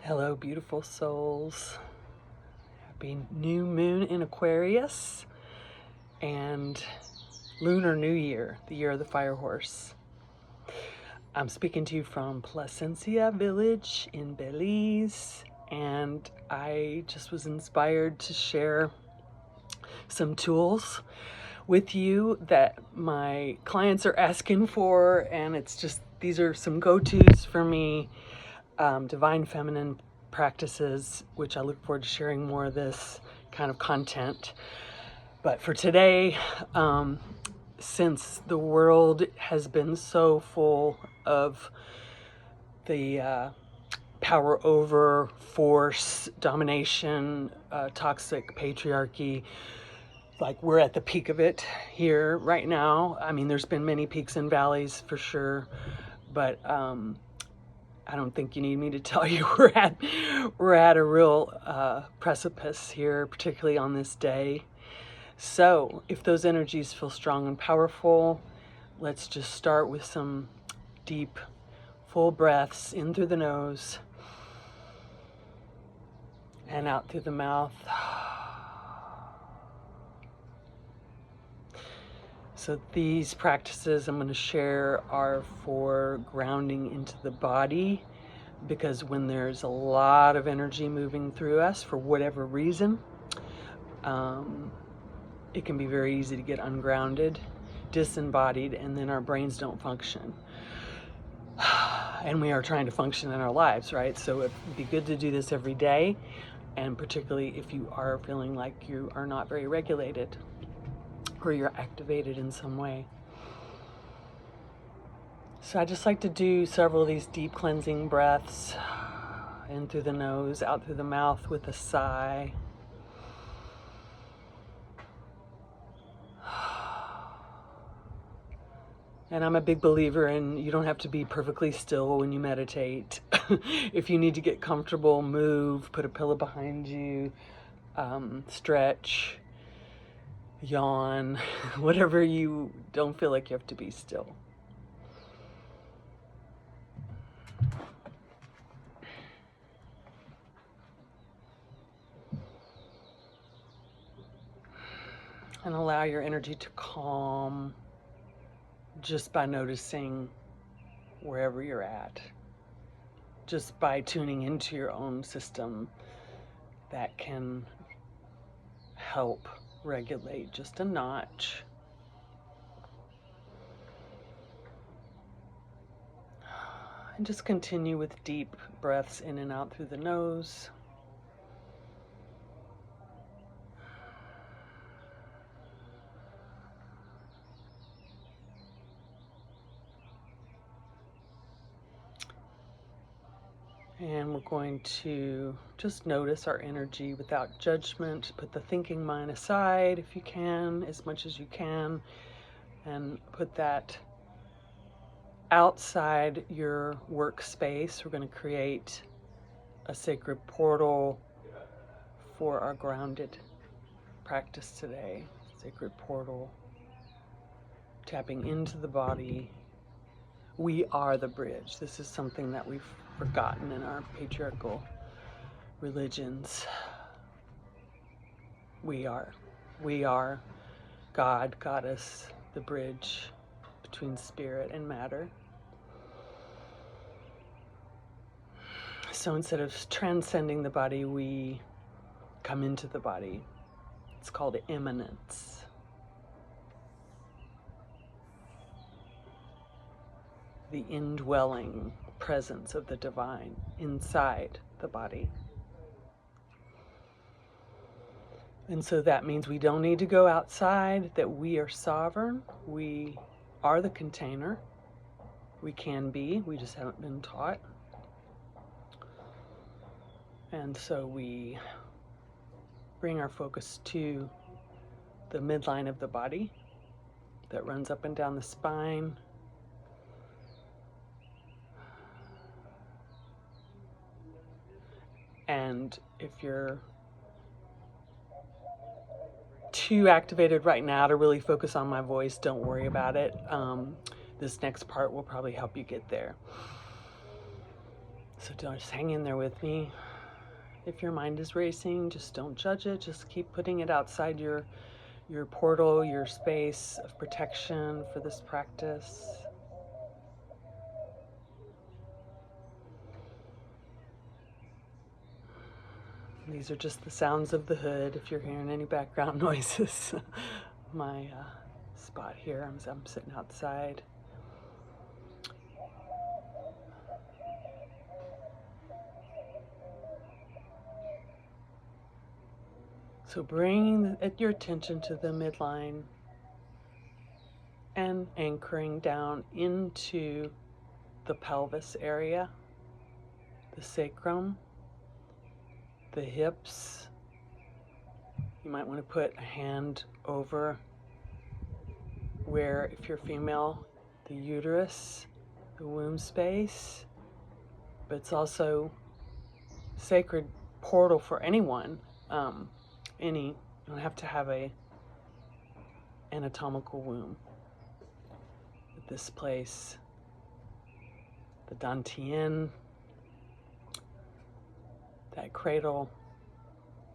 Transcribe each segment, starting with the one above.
Hello, beautiful souls. Happy new moon in Aquarius and Lunar New Year, the year of the fire horse. I'm speaking to you from Placencia Village in Belize, and I just was inspired to share some tools with you that my clients are asking for, and it's just, these are some go-tos for me. Divine feminine practices, which I look forward to sharing more of this kind of content. But for today, since the world has been so full of the power over, force, domination, toxic patriarchy, like we're at the peak of it here right now. I mean, there's been many peaks and valleys for sure, but I don't think you need me to tell you we're at a real precipice here, particularly on this day. So if those energies feel strong and powerful, let's just start with some deep, full breaths in through the nose and out through the mouth. So these practices I'm going to share are for grounding into the body, because when there's a lot of energy moving through us for whatever reason, it can be very easy to get ungrounded, disembodied, and then our brains don't function. And we are trying to function in our lives, right? So it'd be good to do this every day, and particularly if you are feeling like you are not very regulated or you're activated in some way. So I just like to do several of these deep cleansing breaths in through the nose, out through the mouth with a sigh. And I'm a big believer in you don't have to be perfectly still when you meditate. If you need to get comfortable, move, put a pillow behind you, stretch, yawn, whatever you don't feel like you have to be still. And allow your energy to calm just by noticing wherever you're at. Just by tuning into your own system, that can help regulate just a notch. And just continue with deep breaths in and out through the nose. And we're going to just notice our energy without judgment. Put the thinking mind aside if you can, as much as you can, and put that outside your workspace. We're going to create a sacred portal for our grounded practice today. Sacred portal, tapping into the body. We are the bridge. This is something that we've forgotten in our patriarchal religions. We are God, Goddess, the bridge between spirit and matter. So instead of transcending the body, we come into the body. It's called immanence. The indwelling presence of the divine inside the body. And so that means we don't need to go outside, that we are sovereign. We are the container. We can be, we just haven't been taught. And so we bring our focus to the midline of the body that runs up and down the spine. And if you're too activated right now to really focus on my voice, don't worry about it. This next part will probably help you get there. So just hang in there with me. If your mind is racing, just don't judge it. Just keep putting it outside your portal, your space of protection for this practice. These are just the sounds of the hood. If you're hearing any background noises, my spot here, I'm sitting outside. So bringing your attention to the midline and anchoring down into the pelvis area, the sacrum, the hips. You might want to put a hand over where, if you're female, the uterus, the womb space, but it's also sacred portal for anyone. You don't have to have a anatomical womb. At this place, the dantian, that cradle,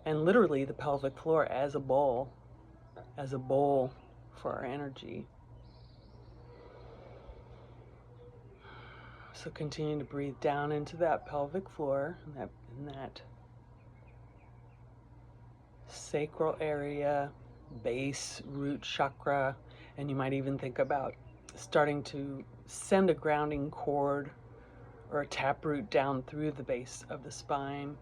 and literally the pelvic floor as a bowl for our energy. So continue to breathe down into that pelvic floor, in that sacral area, base, root chakra, and you might even think about starting to send a grounding cord or a taproot down through the base of the spine.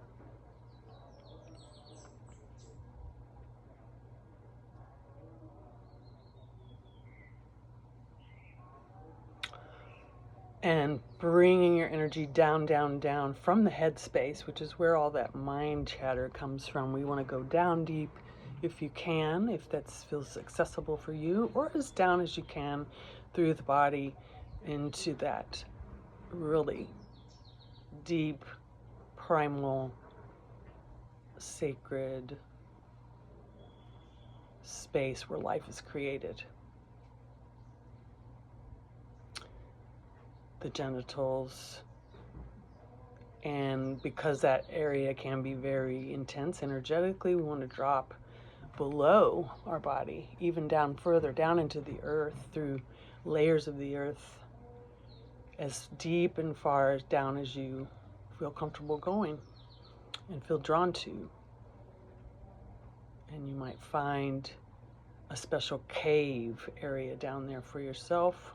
And bringing your energy down, down, down from the head space, which is where all that mind chatter comes from. We want to go down deep if you can, if that feels accessible for you, or as down as you can through the body into that really deep, primal, sacred space where life is created. The genitals, and because that area can be very intense energetically, we want to drop below our body, even down further, down into the earth, through layers of the earth, as deep and far down as you feel comfortable going and feel drawn to. And you might find a special cave area down there for yourself,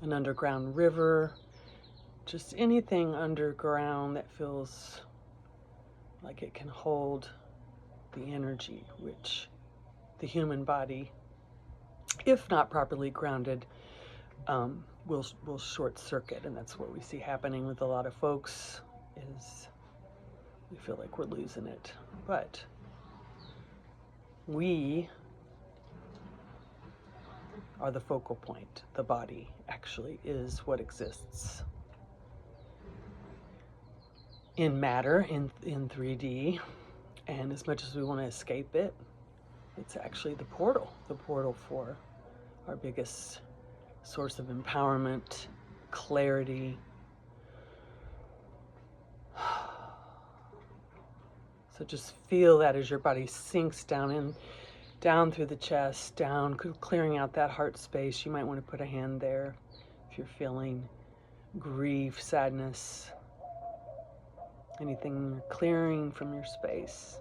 an underground river, just anything underground that feels like it can hold the energy which the human body, if not properly grounded, will short circuit. And that's what we see happening with a lot of folks, is we feel like we're losing it. But we are the focal point. The body actually is what exists in matter, in 3D. And as much as we want to escape it, it's actually the portal for our biggest source of empowerment, clarity. So just feel that as your body sinks down through the chest, down, clearing out that heart space. You might want to put a hand there if you're feeling grief, sadness, anything clearing from your space.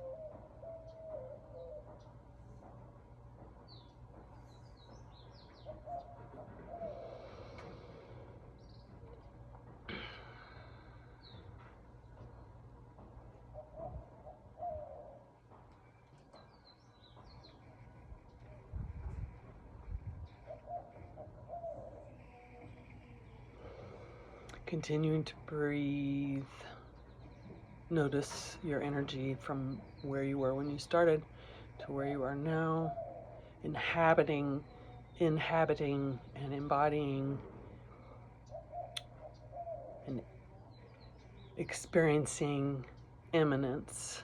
Continuing to breathe. Notice your energy from where you were when you started to where you are now. Inhabiting and embodying and experiencing immanence.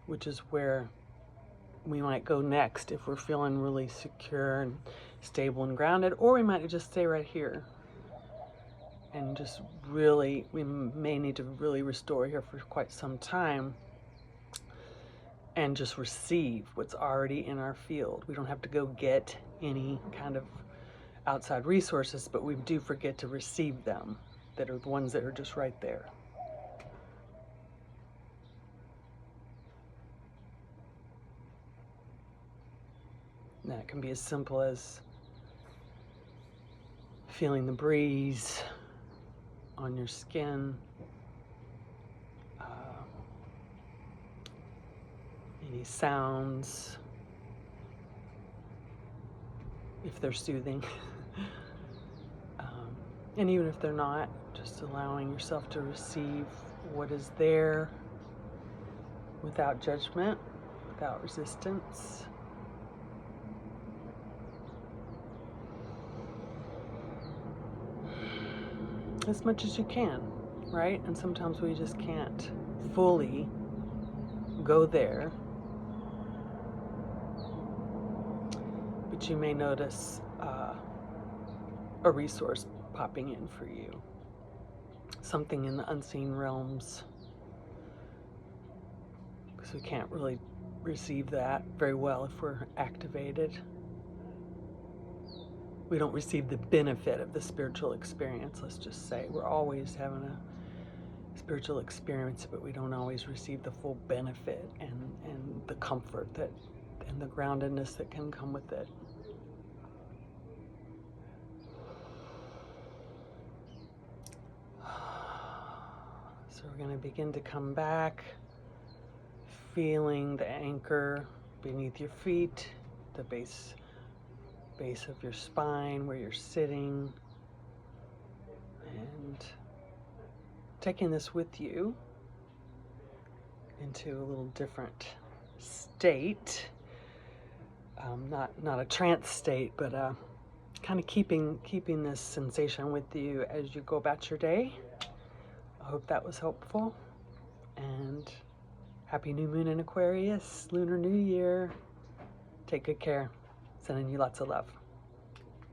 Which is where we might go next if we're feeling really secure and stable and grounded, or we might just stay right here and just really, we may need to really restore here for quite some time and just receive what's already in our field. We don't have to go get any kind of outside resources, but we do forget to receive them, that are the ones that are just right there. And that can be as simple as feeling the breeze on your skin, any sounds, if they're soothing. And even if they're not, just allowing yourself to receive what is there without judgment, without resistance. As much as you can, right? And sometimes we just can't fully go there. But you may notice a resource popping in for you. Something in the unseen realms. Because we can't really receive that very well if we're activated. We don't receive the benefit of the spiritual experience, let's just say. We're always having a spiritual experience, but we don't always receive the full benefit and the comfort that and the groundedness that can come with it. So we're going to begin to come back, feeling the anchor beneath your feet, the base of your spine where you're sitting, and taking this with you into a little different state. Not a trance state, but kind of keeping this sensation with you as you go about your day. I hope that was helpful, and happy new moon in Aquarius, Lunar New Year. Take good care. Sending you lots of love.